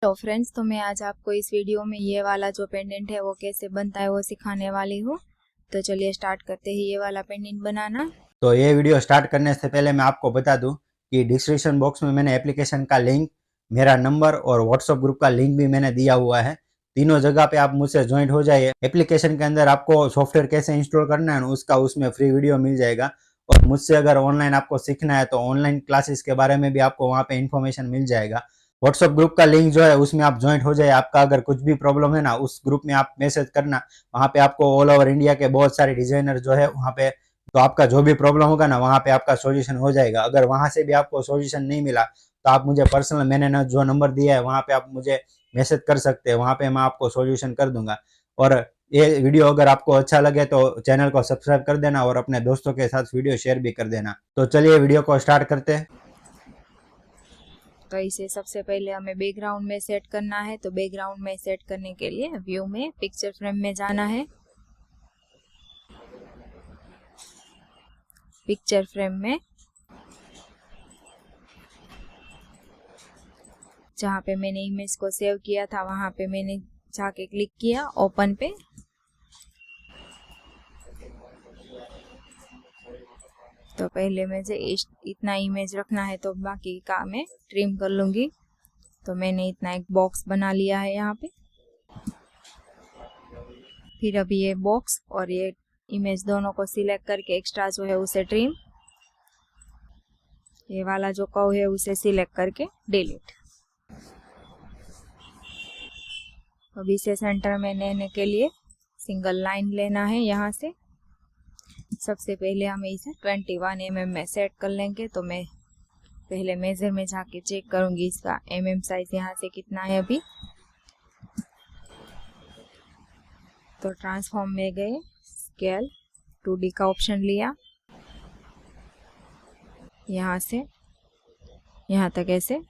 तो फ्रेंड्स, तो मैं आज आपको इस वीडियो में ये वाला जो पेंडेंट है वो कैसे बनता है वो सिखाने वाली हूँ। तो चलिए स्टार्ट करते हैं ये वाला पेंडेंट बनाना। तो ये वीडियो स्टार्ट करने से पहले मैं आपको बता दूं कि डिस्क्रिप्शन बॉक्स में मैंने एप्लीकेशन का लिंक, मेरा नंबर और व्हाट्सएप ग्रुप का लिंक भी मैंने दिया हुआ है। तीनों जगह पे आप मुझसे ज्वाइंट हो जाइए। एप्लीकेशन के अंदर आपको सॉफ्टवेयर कैसे इंस्टॉल करना है उसका उसमें फ्री वीडियो मिल जाएगा। और मुझसे अगर ऑनलाइन आपको सीखना है तो ऑनलाइन क्लासेस के बारे में भी आपको वहाँ पे इन्फॉर्मेशन मिल जाएगा। व्हाट्सएप ग्रुप का लिंक जो है उसमें आप ज्वाइंट हो जाए। आपका अगर कुछ भी प्रॉब्लम है ना, उस ग्रुप में आप मैसेज करना। वहाँ पे आपको ऑल ओवर इंडिया के बहुत सारे डिजाइनर जो है वहाँ पे, तो आपका जो भी प्रॉब्लम होगा ना वहाँ पे आपका सॉल्यूशन हो जाएगा। अगर वहाँ से भी आपको सॉल्यूशन नहीं मिला तो आप मुझे पर्सनल, मैंने ना जो नंबर दिया है वहाँ पे आप मुझे मैसेज कर सकते हैं। वहाँ पे मैं आपको सॉल्यूशन कर दूंगा। और ये वीडियो अगर आपको अच्छा लगे तो चैनल को सब्सक्राइब कर देना और अपने दोस्तों के साथ वीडियो शेयर भी कर देना। तो चलिए वीडियो को स्टार्ट करते हैं। तो इसे सबसे पहले हमें बैकग्राउंड में सेट करना है। तो बैकग्राउंड में सेट करने के लिए व्यू में पिक्चर फ्रेम में जाना है। पिक्चर फ्रेम में जहाँ पे मैंने इमेज को सेव किया था वहाँ पे मैंने जाके क्लिक किया ओपन पे। तो पहले मुझे इतना इमेज रखना है तो बाकी का मैं ट्रिम कर लूँगी। तो मैंने इतना एक बॉक्स बना लिया है यहाँ पे। फिर अभी ये बॉक्स और ये इमेज दोनों को सिलेक्ट करके एक्स्ट्रा जो है उसे ट्रिम, ये वाला जो कर्व है उसे सिलेक्ट करके डिलीट। अभी इसे सेंटर में लेने के लिए सिंगल लाइन लेना है। यहाँ से सबसे पहले हमें इसे 21 mm में सेट कर लेंगे। तो मैं पहले मेजर में जाके चेक करूंगी इसका साइज यहाँ से कितना है अभी। तो ट्रांसफॉर्म में गए, स्केल 2D का ऑप्शन लिया, यहाँ से यहाँ तक ऐसे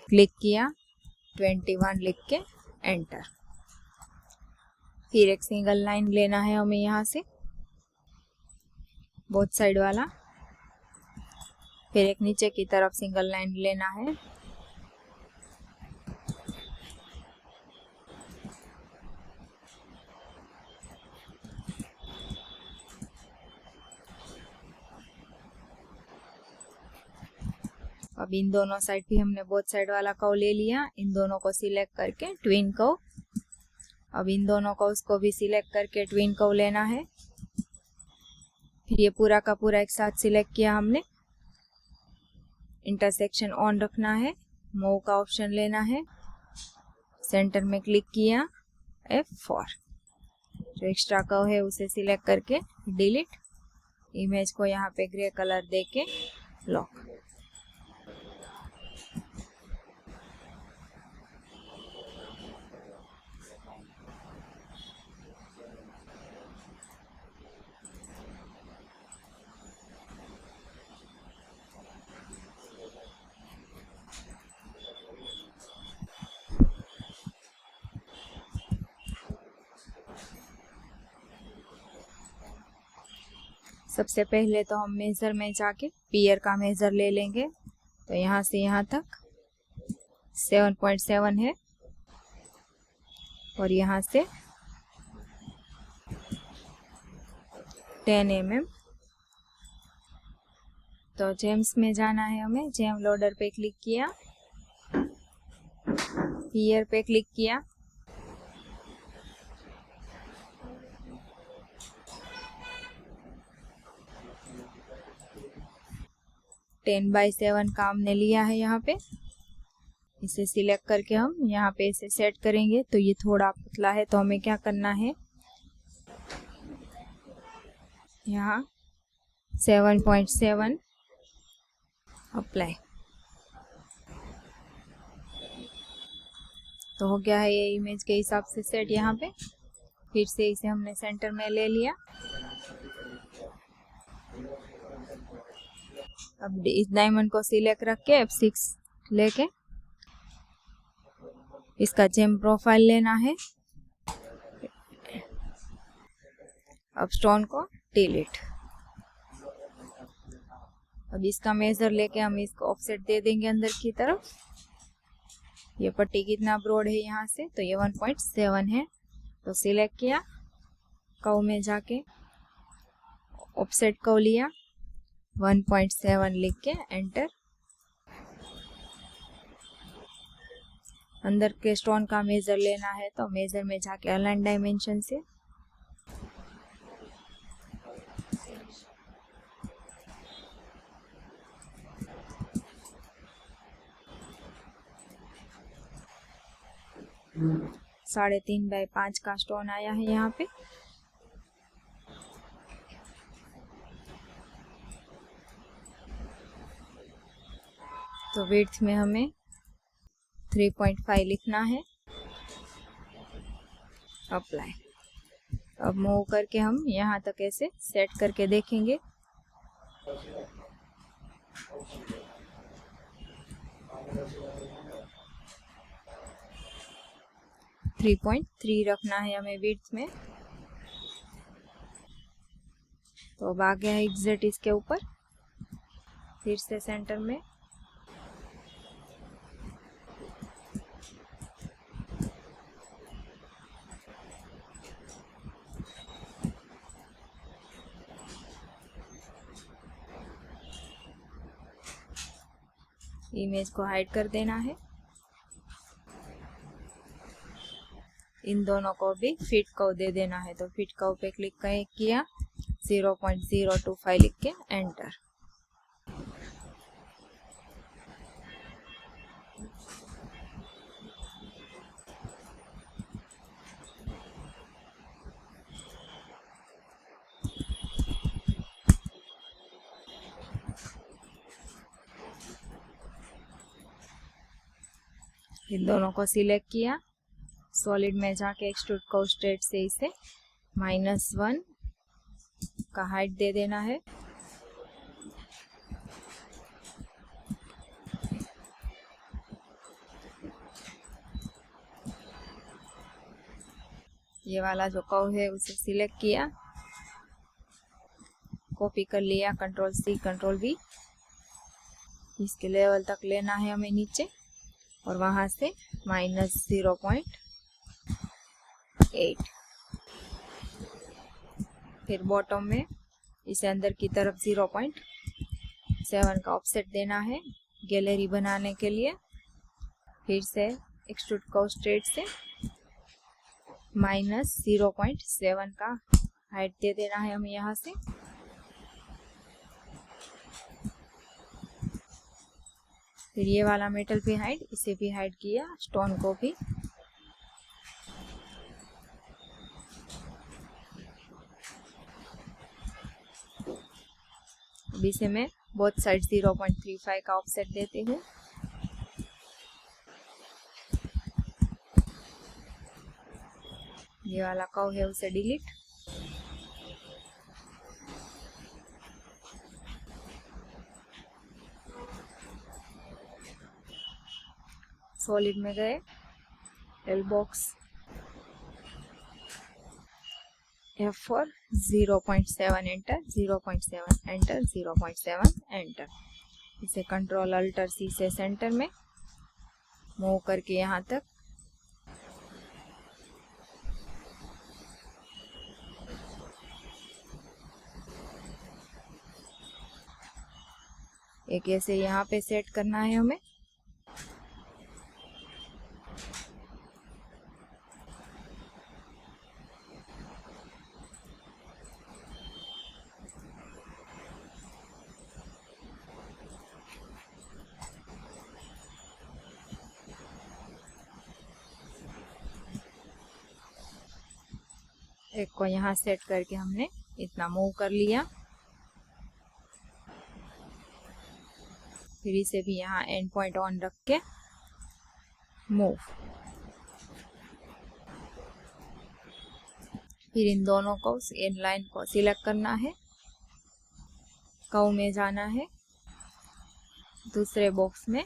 क्लिक किया, 21 लिख के एंटर। फिर एक सिंगल लाइन लेना है हमें यहाँ से बोथ साइड वाला। फिर एक नीचे की तरफ सिंगल लाइन लेना है। अब इन दोनों साइड भी हमने बोथ साइड वाला कर्व ले लिया। इन दोनों को सिलेक्ट करके ट्विन कर्व, अब इन दोनों को उसको भी सिलेक्ट करके ट्विन कर्व लेना है। फिर ये पूरा का पूरा एक साथ सिलेक्ट किया हमने। इंटरसेक्शन ऑन रखना है, मूव का ऑप्शन लेना है, सेंटर में क्लिक किया, F4। जो एक्स्ट्रा कर्व है उसे सिलेक्ट करके डिलीट। इमेज को यहाँ पे ग्रे कलर देके लॉक। सबसे पहले तो हम मेजर में जाके पियर का मेजर ले लेंगे। तो यहाँ से यहाँ तक 7.7 है और यहाँ से 10 mm। तो जेम्स में जाना है हमें। जेम लोडर पे क्लिक किया, पियर पे क्लिक किया, टेन बाई 7 का हमने लिया है यहाँ पे। इसे सिलेक्ट करके हम यहाँ पे इसे सेट करेंगे। तो ये थोड़ा पतला है तो हमें क्या करना है, यहाँ 7.7 अप्लाई। तो हो गया है ये इमेज के हिसाब से सेट यहाँ पे। फिर से इसे हमने सेंटर में ले लिया। अब इस डायमंड को सिलेक्ट रख के F6 लेके इसका जेम प्रोफाइल लेना है। अब स्टोन को डिलीट। अब इसका मेजर लेके हम इसको ऑफसेट दे देंगे अंदर की तरफ। ये पट्टी कितना ब्रॉड है यहाँ से, तो ये 1.7 है। तो सिलेक्ट किया, कर्व में जाके ऑफसेट कर्व लिया, 1.7 लिख के एंटर। अंदर के स्टोन का मेजर लेना है, तो मेजर में जाके अलाइन डायमेंशन से साढ़े 3x5 का स्टोन आया है यहाँ पे। तो विड्थ में हमें 3.5 लिखना है। अप्लाई। अब मूव करके हम यहाँ तक ऐसे सेट करके देखेंगे। थ्री 3.3 रखना है हमें विड्थ में। तो अब आ गया है एग्जैक्ट इसके ऊपर। फिर से सेंटर में इमेज को हाइड कर देना है। इन दोनों को भी फिट कर्व दे देना है। तो फिट कर्व पे क्लिक किया, 0.025 लिख के एंटर। इन दोनों को सिलेक्ट किया, सॉलिड में जाके एक्सट्रूड कर्व स्ट्रेट से इसे -1 का हाइट दे देना है। ये वाला जो कर्व है उसे सिलेक्ट किया, कॉपी कर लिया, Ctrl+C Ctrl+V। इसके लेवल तक लेना है हमें नीचे, और वहां से -0.8। फिर बॉटम में इसे अंदर की तरफ 0.7 का ऑफसेट देना है गैलरी बनाने के लिए। फिर से एक्सट्रूड कर्व स्ट्रेट से -0.7 का हाइट दे देना है हमें यहाँ से। फिर ये वाला मेटल भी हाइड, इसे भी हाइड किया, स्टोन को भी। अब इसे मैं बोथ साइड 0.35 का ऑफसेट देती हूँ। ये वाला कर्व है उसे डिलीट। सॉलिड में गए, L box F4 0.7 enter, 0.7 enter, 0.7 enter. इसे Ctrl+Alt+C से सेंटर में मूव करके यहाँ तक एक ऐसे यहाँ पे सेट करना है हमें। एक को यहाँ सेट करके हमने इतना मूव कर लिया। फिर इसे भी यहाँ एंड पॉइंट ऑन रख के मूव। फिर इन दोनों को इन लाइन को सिलेक्ट करना है, कर्व में जाना है, दूसरे बॉक्स में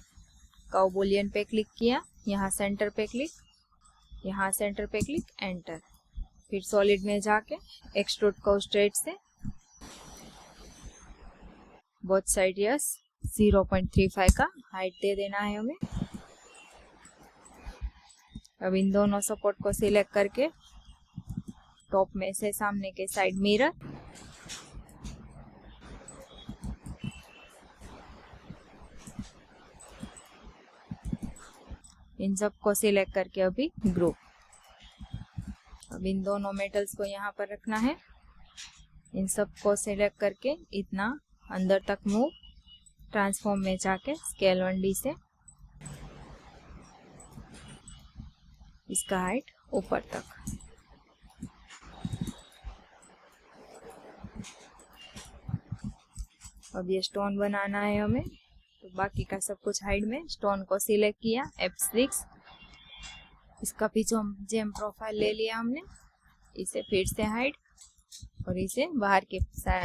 कर्व बूलियन पे क्लिक किया, यहाँ सेंटर पे क्लिक, यहाँ सेंटर पे क्लिक, एंटर। फिर सॉलिड में जाके एक्सट्रूड कर्व स्ट्रेट से बोथ साइड यस 0.35 का हाइट दे देना है हमें। अब इन दोनों सपोर्ट को सिलेक्ट करके टॉप में से सामने के साइड मिरर, इन सब को सिलेक्ट करके अभी ग्रुप। अब इन दोनों मेटल्स को यहाँ पर रखना है। इन सब को सिलेक्ट करके इतना अंदर तक मूव, ट्रांसफॉर्म में जाके स्केल 1D से इसका हाइट ऊपर तक। अब ये स्टोन बनाना है हमें, तो बाकी का सब कुछ हाइड में स्टोन को सिलेक्ट किया F6, इसका पीछे जेम प्रोफाइल ले लिया हमने, इसे फिर से हाइड और इसे बाहर के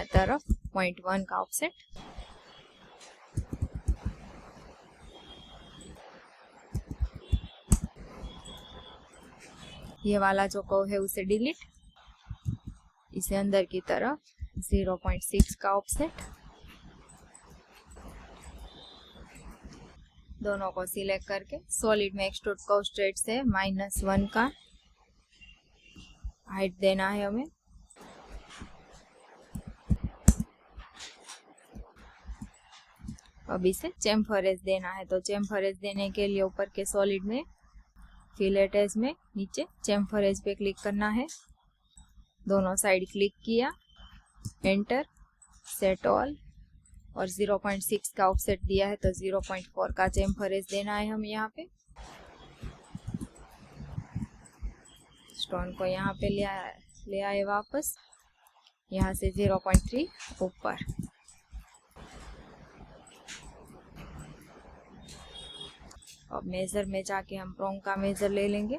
तरफ 0.1 का ऑफसेट। ये वाला जो कर्व है उसे डिलीट, इसे अंदर की तरफ 0.6 का ऑफसेट। दोनों को सिलेक्ट करके सॉलिड में एक्सट्रूड कर्व स्ट्रेट से -1 का हाइट देना है हमें। अब इसे चेम्फर एज देना है, तो चेम्फर एज देने के लिए ऊपर के सॉलिड में फिलेट एज में नीचे चेम्फर एज पे क्लिक करना है। दोनों साइड क्लिक किया, एंटर, सेट ऑल और 0.6 का ऑफसेट दिया है, तो 0.4 का चेम्फर एज देना है हम यहाँ पे। स्टोन को यहाँ पे ले आए वापस, यहाँ से 0.3 ऊपर। अब मेजर में जाके हम प्रोंग का मेजर ले लेंगे,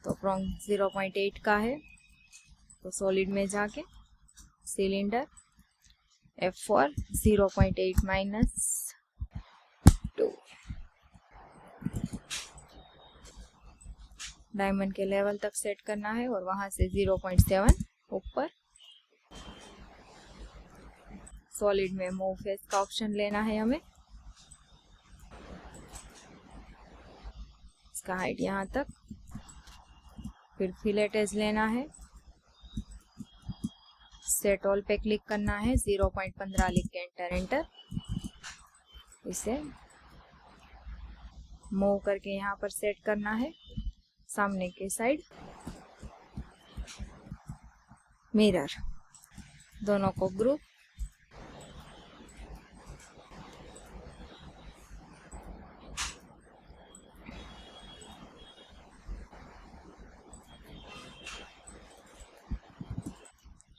तो प्रोंग 0.8 का है, तो सॉलिड में जाके सिलेंडर F4 0.8 - 2, डायमंड के लेवल तक सेट करना है और वहां से 0.7 ऊपर। सॉलिड में मूव फेस का ऑप्शन लेना है हमें, इसका हाइट यहाँ तक, फिर फिलेट एज लेना है, सेट ऑल पे क्लिक करना है, 0.15 लिख के एंटर। इसे मूव करके यहाँ पर सेट करना है, सामने के साइड मिरर, दोनों को ग्रुप।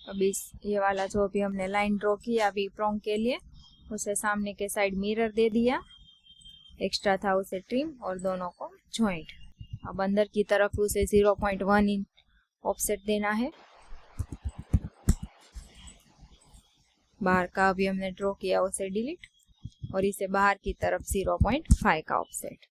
अभी ये वाला जो भी हमने लाइन ड्रॉ किया अभी प्रोंग के लिए, उसे सामने के साइड मिरर दे दिया, एक्स्ट्रा था उसे ट्रिम और दोनों को जॉइंट। अब अंदर की तरफ उसे 0.1 इंच ऑफसेट देना है। बाहर का अभी हमने ड्रॉ किया उसे डिलीट और इसे बाहर की तरफ 0.5 का ऑफसेट।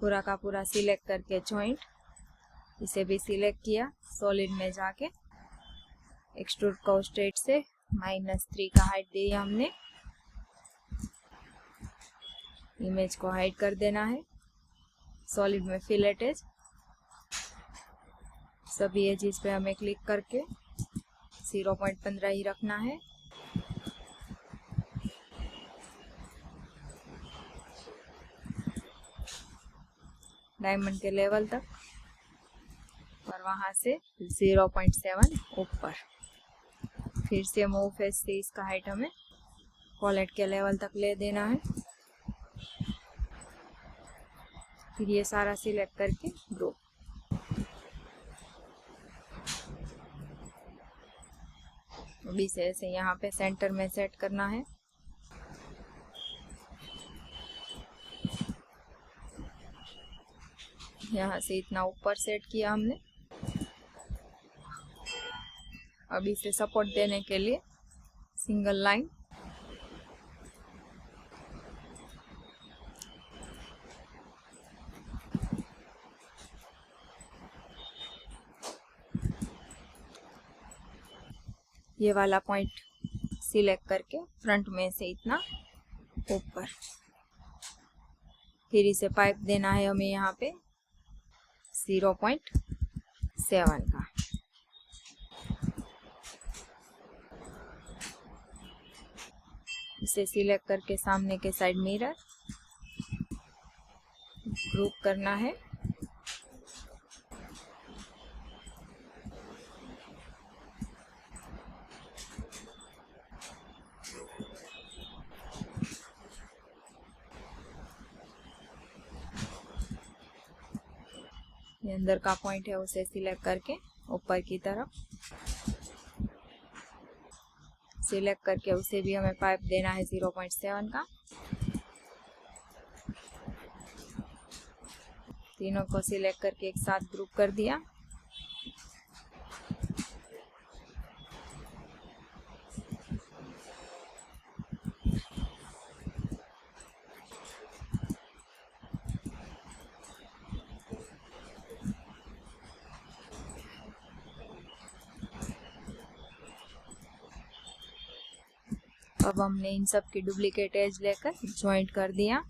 पूरा का पूरा सिलेक्ट करके जॉइंट, इसे भी सिलेक्ट किया, सॉलिड में जाके एक्सट्रूड कर्व स्ट्रेट से -3 का हाइट दिया हमने। इमेज को हाइड कर देना है, सॉलिड में फिलेट एज, सभी एजेस पे हमें क्लिक करके 0.15 ही रखना है। डायमंड के लेवल तक और वहां से 0.7 ऊपर। फिर से मूव फेस से इसका हाइट हमें कॉलेट के लेवल तक ले देना है। फिर ये सारा सिलेक्ट करके ग्रुप। अभी से ऐसे यहाँ पे सेंटर में सेट करना है। यहाँ से इतना ऊपर सेट किया हमने। अब इसे सपोर्ट देने के लिए सिंगल लाइन, ये वाला पॉइंट सिलेक्ट करके फ्रंट में से इतना ऊपर, फिर इसे पाइप देना है हमें यहाँ पे 0.7 का। इसे सिलेक्ट करके सामने के साइड मिरर ग्रुप करना है। ये अंदर का पॉइंट है उसे सिलेक्ट करके ऊपर की तरफ सिलेक्ट करके उसे भी हमें पाइप देना है 0.7 का। तीनों को सिलेक्ट करके एक साथ ग्रुप कर दिया। अब हमने इन सब की डुप्लीकेट एज लेकर ज्वाइंट कर दिया।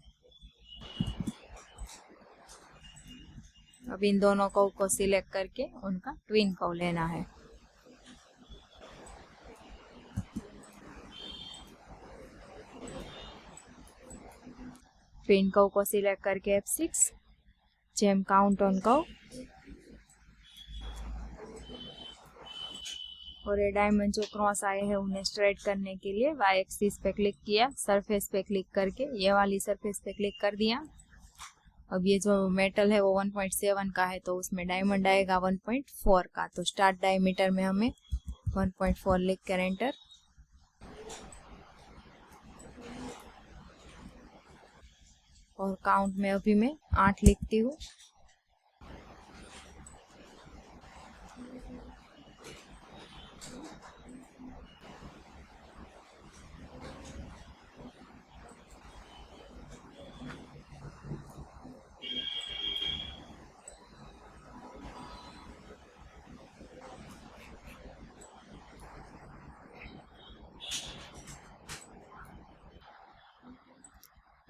अब इन दोनों कर्व को सिलेक्ट करके उनका ट्विन कर्व लेना है। ट्विन कर्व को सिलेक्ट करके F6 GeM count on curve, और ये डायमंड जो क्रॉस आए हैं उन्हें स्ट्रेट करने के लिए Y एक्सिस पे क्लिक किया, सरफेस पे क्लिक करके ये वाली सरफेस पे क्लिक कर दिया। अब ये जो मेटल है वो 1.7 का है तो उसमें डायमंड आएगा 1.4 का। तो स्टार्ट डायमीटर में हमें 1.4 लिख कर एंटर। और काउंट में अभी मैं 8 लिखती हूँ।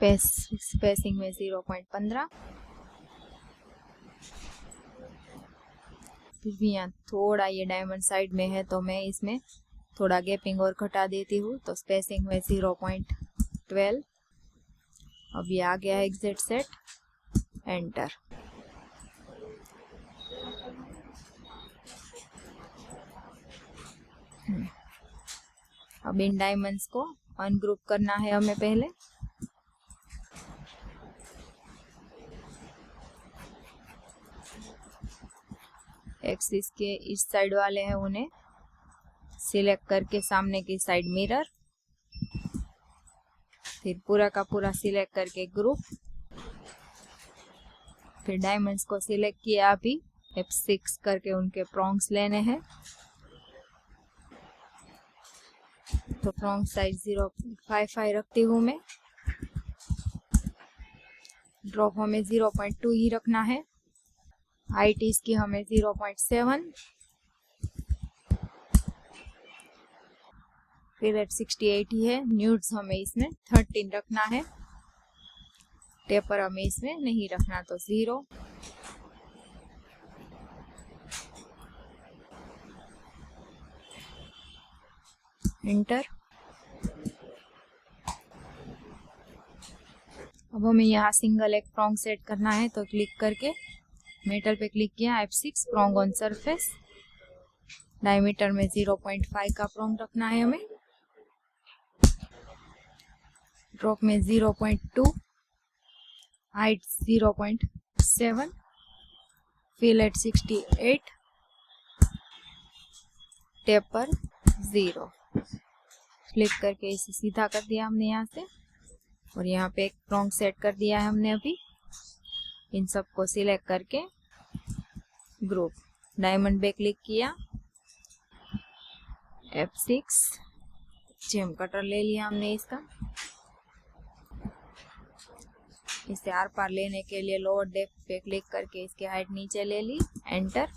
स्पेसिंग में 0.15। फिर भी यहाँ थोड़ा ये डायमंड साइड में है तो मैं इसमें थोड़ा गैपिंग और घटा देती हूँ, तो स्पेसिंग में 0.12। अब ये आ गया है एग्जिट सेट, एंटर। अब इन डायमंड्स को अनग्रुप करना है हमें पहले। एक्सिस के इस साइड वाले हैं उन्हें सिलेक्ट करके सामने की साइड मिरर, फिर पूरा का पूरा सिलेक्ट करके ग्रुप, फिर डायमंड्स को सिलेक्ट किया, अभी F6 करके उनके प्रॉन्ग्स लेने हैं। तो प्रॉन्ग साइज 0.55 रखती हूँ मैं। ड्रॉप हमें 0.2 ही रखना है। हाइट इसकी हमें 0.7। फिर F68 ही है। न्यूड्स हमें इसमें 13 रखना है। टेपर हमें इसमें नहीं रखना, तो 0। एंटर। अब हमें यहाँ सिंगल एक प्रॉन्ग सेट करना है, तो क्लिक करके मेटल पे क्लिक किया, F6 prong on surface. Diameter में 0.5 का प्रॉन्ग रखना है हमें। ड्रॉप में 0.2, हाइट 0.7, फिलेट 68, टेपर 0। क्लिक करके इसे सीधा कर दिया हमने यहाँ से, और यहाँ पे एक प्रॉन्ग सेट कर दिया है हमने अभी। इन सबको सिलेक्ट करके ग्रुप, डायमंड पे क्लिक किया, F6, जेम कटर ले लिया हमने इसका। इसे आर पार लेने के लिए लोअर डेप्थ पे क्लिक करके इसकी हाइट नीचे ले ली, एंटर।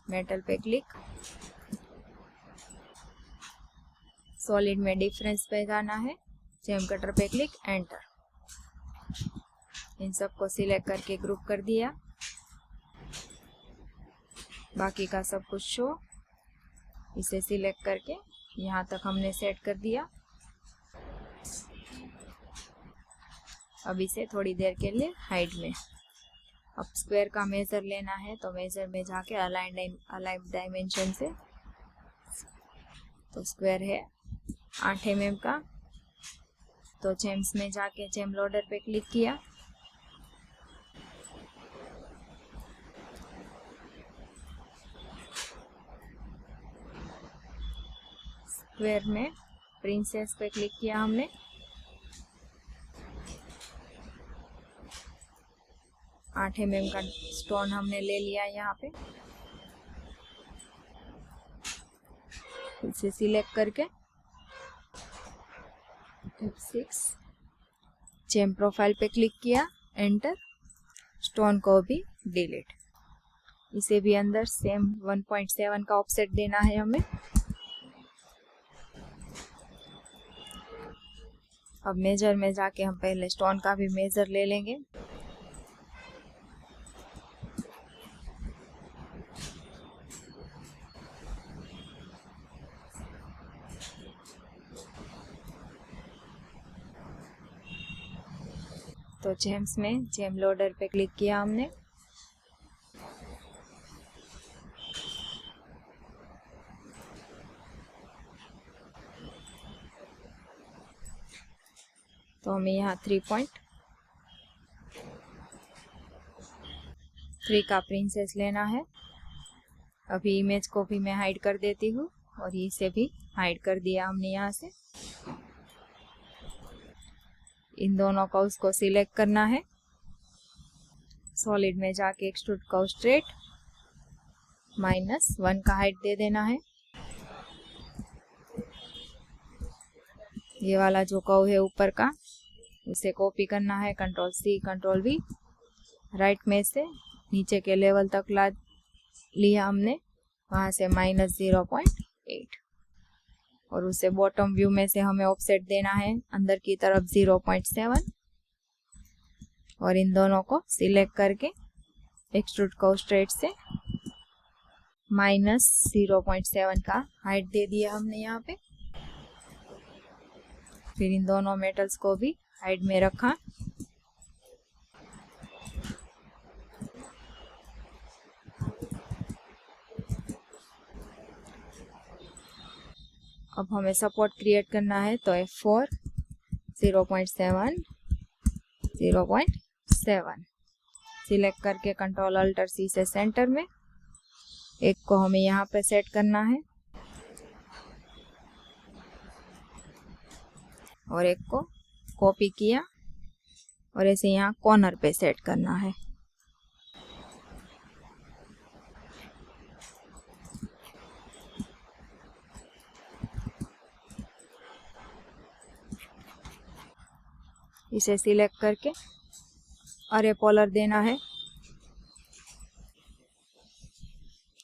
मेटल पे क्लिक, सॉलिड में डिफरेंस पे जाना है, जेम कटर पे क्लिक, एंटर। इन सबको सिलेक्ट करके ग्रुप कर दिया। बाकी का सब कुछ शो, इसे सिलेक्ट करके यहाँ तक हमने सेट कर दिया। अब इसे थोड़ी देर के लिए हाइड में, अब स्क्वायर का मेजर लेना है तो मेजर में जाके अलाइन डायमेंशन से, तो स्क्वायर है 8 mm का, तो जेम्स में जाके जेम लोडर पे क्लिक किया, स्क्वायर में प्रिंसेस पे क्लिक किया हमने, 8 mm का स्टोन हमने ले लिया यहाँ पे। इसे सिलेक्ट करके F6, जेम प्रोफाइल पे क्लिक किया, एंटर। स्टोन को भी डिलीट। इसे भी अंदर सेम 1.7 का ऑफसेट देना है हमें। अब मेजर में जाके हम पहले स्टोन का भी मेजर ले लेंगे। तो जेम्स में जेम लोडर पे क्लिक किया हमने, तो हमें यहाँ 3.3 का प्रिंसेस लेना है। अभी इमेज को भी मैं हाइड कर देती हूँ और इसे भी हाइड कर दिया हमने यहाँ से। इन दोनों का उसको सिलेक्ट करना है, सॉलिड में जाके एक्सट्रूड कर्व स्ट्रेट, -1 का हाइट दे देना है। ये वाला जो कर्व है ऊपर का, उसे कॉपी करना है, Ctrl+C Ctrl+V, राइट में से नीचे के लेवल तक ला लिया हमने, वहां से -0.8, और उसे बॉटम व्यू में से हमें ऑफसेट देना है अंदर की तरफ 0.7, और इन दोनों को सिलेक्ट करके एक्सट्रूड कर्व स्ट्रेट से -0.7 का हाइट दे दिया हमने यहाँ पे। फिर इन दोनों मेटल्स को भी हाइट में रखा। अब हमें सपोर्ट क्रिएट करना है, तो F4, 0.7, 0.7 सिलेक्ट करके Ctrl+Alt+C से सेंटर में, एक को हमें यहाँ पे सेट करना है और एक को कॉपी किया और ऐसे यहाँ कॉर्नर पे सेट करना है। इसे सिलेक्ट करके अरे पोलर देना है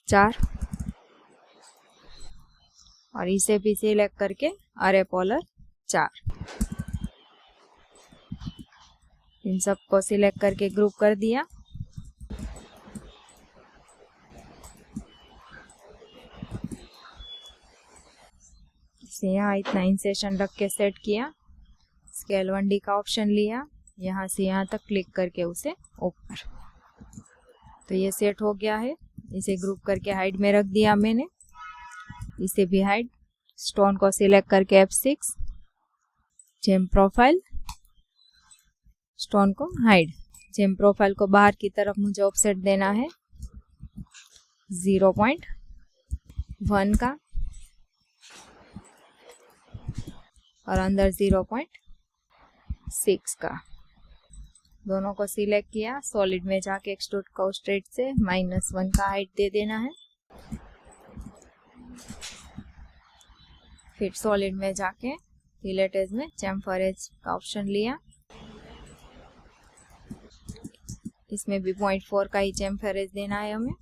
4, और इसे भी सिलेक्ट करके अरे पोलर 4। इन सबको सिलेक्ट करके ग्रुप कर दिया। इसे यहाँ इतना इंसेशन रख के सेट किया, स्केल 1D का ऑप्शन लिया, यहाँ से यहाँ तक क्लिक करके उसे ऊपर, तो ये सेट हो गया है। इसे ग्रुप करके हाइड में रख दिया मैंने, इसे भी हाइड। स्टोन को सिलेक्ट करके F6, जेम प्रोफाइल, स्टोन को हाइड। जेम प्रोफाइल को बाहर की तरफ मुझे ऑफसेट देना है 0.1 का, और अंदर 0.6 का। दोनों को सिलेक्ट किया, सॉलिड में जाके एक्सट्रूड कर्व स्ट्रेट से -1 का हाइट दे देना है। फिर सॉलिड में जाके फिलेट एज में चैम्फर एज का ऑप्शन लिया, इसमें भी 0.4 का ही चैम्फर एज देना है हमें।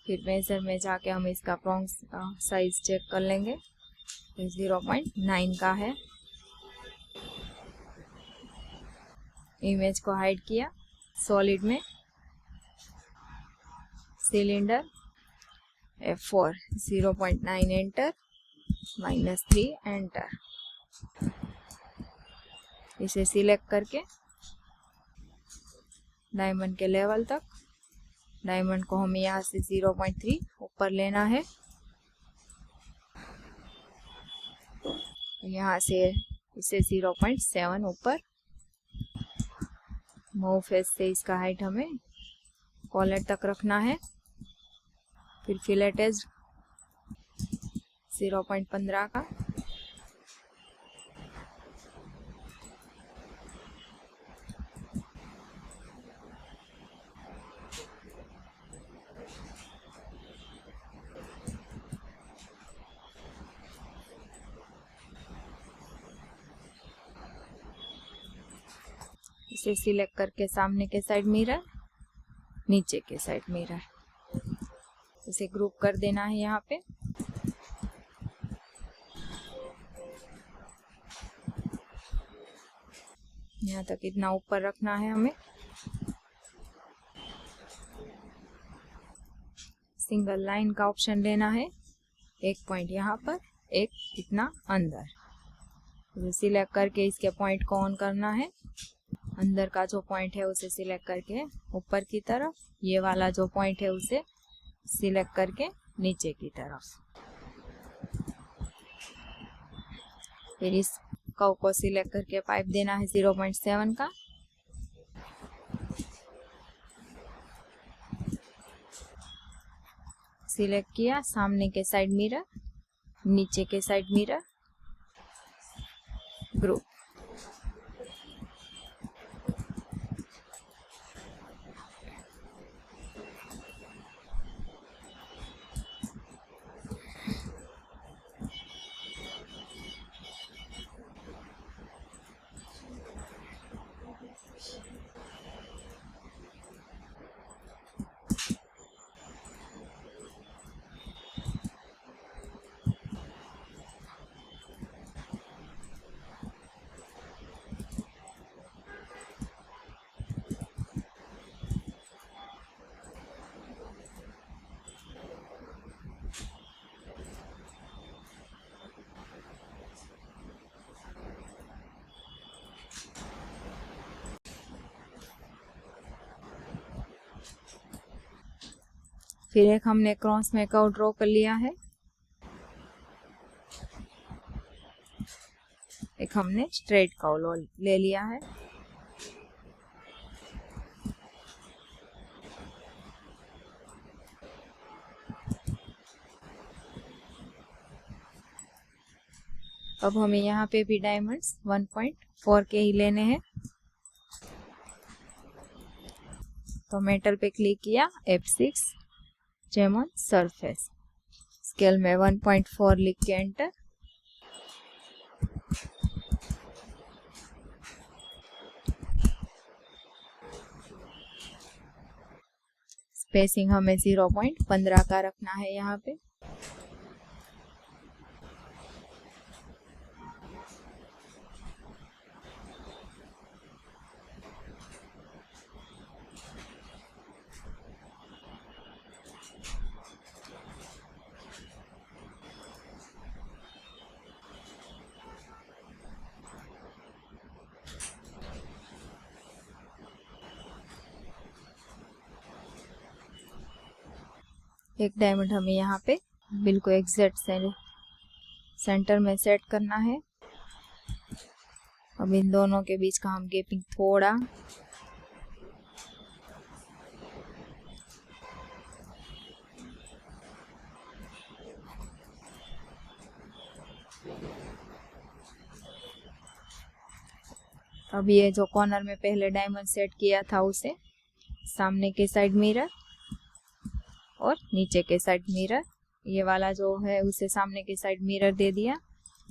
फिर मेजर में जाके हम इसका प्रॉन्ग्स का साइज चेक कर लेंगे, 0.9 का है। इमेज को हाइड किया, सॉलिड में सिलेंडर F4 0.9 एंटर, -3 एंटर। इसे सिलेक्ट करके डायमंड के लेवल तक, डायमंड को हमें यहाँ से 0.3 ऊपर लेना है। यहाँ से इसे 0.7 ऊपर। मूव फेस से इसका हाइट हमें कॉलर तक रखना है। फिर फिलेट एज 0.15 का, इसे सिलेक्ट करके सामने के साइड मिरर, नीचे के साइड मिरर, इसे ग्रुप कर देना है। यहाँ पे यहाँ तक इतना ऊपर रखना है हमें। सिंगल लाइन का ऑप्शन लेना है, एक पॉइंट यहाँ पर, एक इतना अंदर। सिलेक्ट करके इसके पॉइंट को ऑन करना है। अंदर का जो पॉइंट है उसे सिलेक्ट करके ऊपर की तरफ, ये वाला जो पॉइंट है उसे सिलेक्ट करके नीचे की तरफ। फिर इस कर्व को सिलेक्ट करके पाइप देना है 0.7 का। सिलेक्ट किया, सामने के साइड मिरर, नीचे के साइड मिरर, ग्रुप। फिर एक हमने क्रॉस में कर्व ड्रॉ कर लिया है, एक हमने स्ट्रेट कर्व ले लिया है। अब हमें यहाँ पे भी डायमंड्स 1.4 के ही लेने हैं। तो मेटल पे क्लिक किया, F6 जेमन सरफेस, स्केल में 1.4 लिख के एंटर। स्पेसिंग हमें 0.15 का रखना है यहाँ पे। एक डायमंड हमें यहाँ पे बिल्कुल एग्जैक्ट सेंटर में सेट करना है। अब इन दोनों के बीच का हम गैपिंग थोड़ा अब ये जो कॉर्नर में पहले डायमंड सेट किया था उसे सामने के साइड मिरर और नीचे के साइड मिरर, ये वाला जो है उसे सामने के साइड मिरर दे दिया।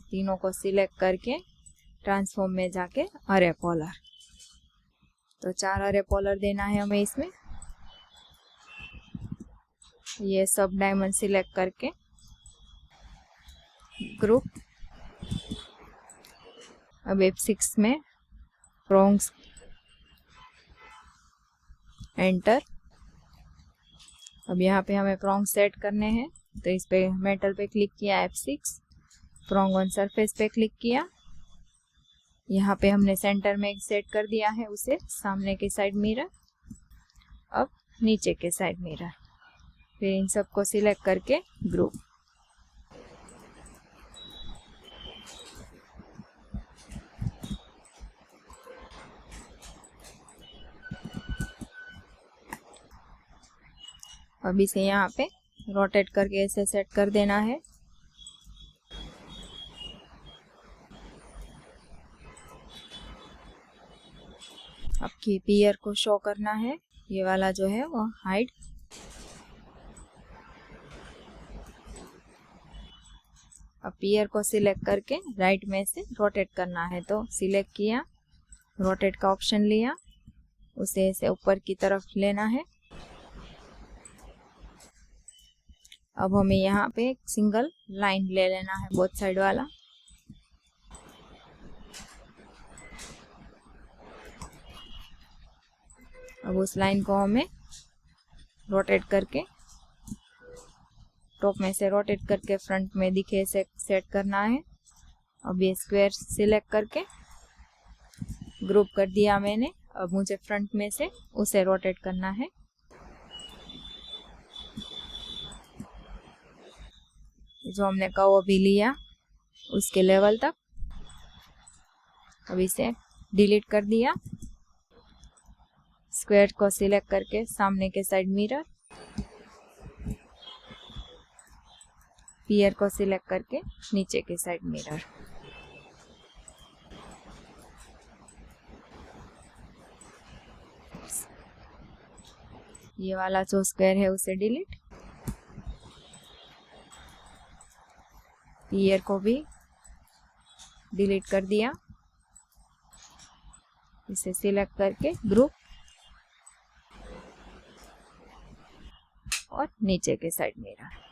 तीनों को सिलेक्ट करके ट्रांसफॉर्म में जाके अरे पोलर, तो 4 अरे पोलर देना है हमें इसमें। ये सब डायमंड सिलेक्ट करके ग्रुप, अब F6 में प्रोंग्स एंटर। अब यहाँ पे हमें प्रोंग सेट करने हैं, तो इस पे मेटल पे क्लिक किया, F6, प्रोंग ऑन सरफेस पे क्लिक किया। यहाँ पे हमने सेंटर में सेट कर दिया है उसे सामने के साइड मिरर, अब नीचे के साइड मिरर। फिर इन सबको सिलेक्ट करके ग्रुप। अब इसे यहाँ पे रोटेट करके ऐसे सेट कर देना है। अब की पियर को शो करना है, ये वाला जो है वो हाइड। अब पियर को सिलेक्ट करके राइट में से रोटेट करना है, तो सिलेक्ट किया, रोटेट का ऑप्शन लिया, उसे ऐसे ऊपर की तरफ लेना है। अब हमें यहाँ पे एक सिंगल लाइन ले लेना है बोथ साइड वाला। अब उस लाइन को हमें रोटेट करके टॉप में से रोटेट करके फ्रंट में दिखे से सेट करना है। अब ये स्क्वायर सिलेक्ट करके ग्रुप कर दिया मैंने। अब मुझे फ्रंट में से उसे रोटेट करना है। जो हमने कर्व अभी लिया उसके लेवल तक, अब इसे डिलीट कर दिया। स्क्वायर को सिलेक्ट करके सामने के साइड मिरर, पियर को सिलेक्ट करके नीचे के साइड मिरर। ये वाला जो स्क्वायर है उसे डिलीट, पियर को भी डिलीट कर दिया। इसे सिलेक्ट करके ग्रुप और नीचे के साइड मिरर।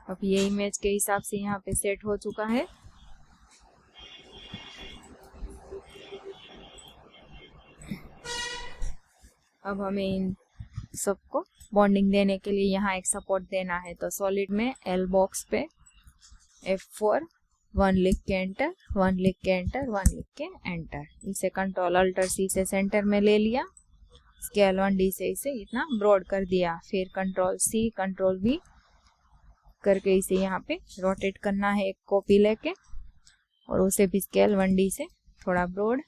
अब ये इमेज के हिसाब से यहाँ पे सेट हो चुका है। अब हमें इन सबको बॉन्डिंग देने के लिए यहाँ एक सपोर्ट देना है, तो सॉलिड में एल बॉक्स पे F4 1 लिख के एंटर, 1 लिख के एंटर, 1 लिख के एंटर। इसे कंट्रोल अल्टर C से सेंटर में ले लिया, स्केल 1D से इसे इतना ब्रॉड कर दिया। फिर कंट्रोल C कंट्रोल V करके इसे यहाँ पे रोटेट करना है एक कॉपी लेके, और उसे भी स्केल 1D से थोड़ा ब्रॉड।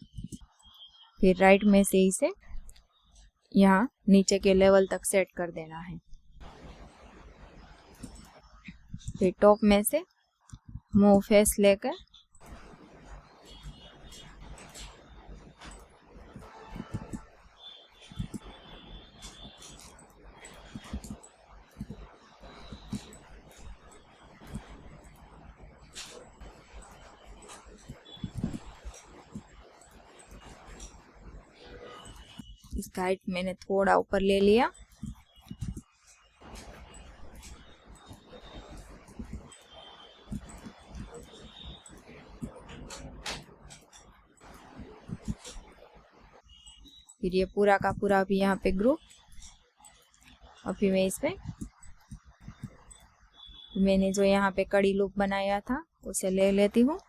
फिर राइट में से इसे यहाँ नीचे के लेवल तक सेट कर देना है। फिर टॉप में से मूव फेस लेकर इसका हाइट मैंने थोड़ा ऊपर ले लिया। फिर ये पूरा का पूरा अभी यहाँ पे ग्रुप। अभी मैं इसमें मैंने जो यहाँ पे कड़ी लूप बनाया था उसे ले लेती हूँ,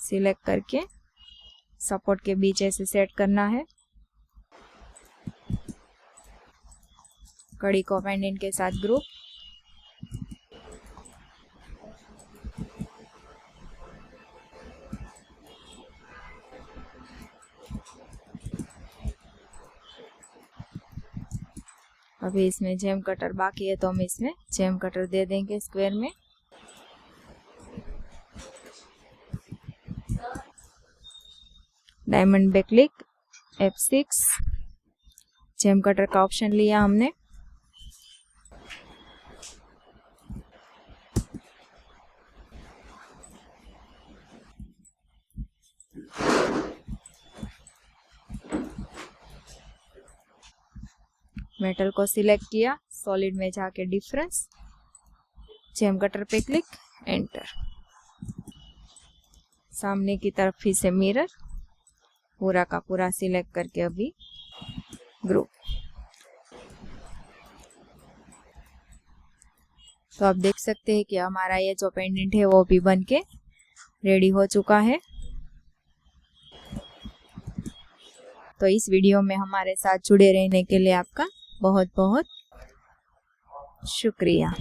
सिलेक्ट करके सपोर्ट के बीच ऐसे सेट करना है। कड़ी को पेंडेंट के साथ ग्रुप, अभी इसमें जेम कटर बाकी है तो हम इसमें जेम कटर दे देंगे स्क्वायर में। डायमंड बैकलिक, F6, जेम कटर का ऑप्शन लिया हमने। मेटल को सिलेक्ट किया, सॉलिड में जाके डिफरेंस, जेम कटर पे क्लिक, एंटर। सामने की तरफ फिर से मिरर, पूरा का पूरा सिलेक्ट करके अभी ग्रुप। तो आप देख सकते हैं कि हमारा ये जो पेंडेंट है वो भी बन के रेडी हो चुका है। तो इस वीडियो में हमारे साथ जुड़े रहने के लिए आपका बहुत बहुत शुक्रिया।